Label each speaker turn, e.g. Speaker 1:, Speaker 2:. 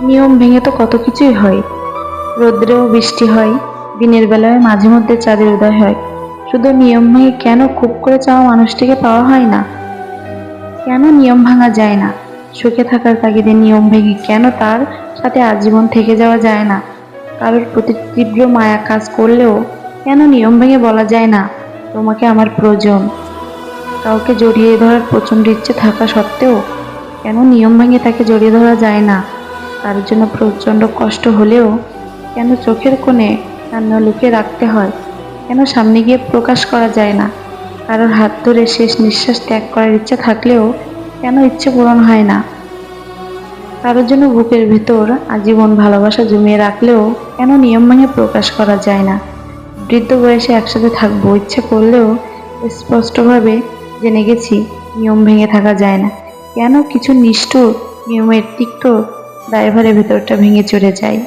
Speaker 1: নিয়ম ভেঙে তো কত কিছুই হয়। রৌদ্রেও বৃষ্টি হয়, দিনের বেলায় মাঝে মধ্যে চাঁদের উদয় হয়। শুধু নিয়ম ভেঙে কেন খুব করে চাওয়া মানুষটিকে পাওয়া হয় না? কেন নিয়ম ভাঙা যায় না? সুখে থাকার তাগিদে নিয়ম ভেঙে কেন তার সাথে আজীবন থেকে যাওয়া যায় না? কারোর প্রতি তীব্র মায়া কাজ করলেও কেন নিয়ম ভেঙে বলা যায় না তোমাকে আমার প্রয়োজন? কাউকে জড়িয়ে ধরার প্রচন্ড ইচ্ছে থাকা সত্ত্বেও কেন নিয়ম ভেঙে তাকে জড়িয়ে ধরা যায় না? তার জন্য প্রচন্ড কষ্ট হলেও কেন চোখের কোণে কান্না লুকিয়ে রাখতে হয়? কেন সামনে গিয়ে প্রকাশ করা যায় না? কারোর হাত ধরে শেষ নিঃশ্বাস ত্যাগ করার ইচ্ছা থাকলেও কেন ইচ্ছে পূরণ হয় না? কারোর জন্য বুকের ভেতর আজীবন ভালোবাসা জমিয়ে রাখলেও কেন নিয়ম ভেঙে প্রকাশ করা যায় না? বৃদ্ধ বয়সে একসাথে থাকবো ইচ্ছে করলেও স্পষ্টভাবে জেনে গেছি নিয়ম ভেঙে থাকা যায় না। কেন কিছু নিষ্ঠুর নিয়মের তিক্ত দায়ভারে ভেতরটা ভেঙে চড়ে যায়?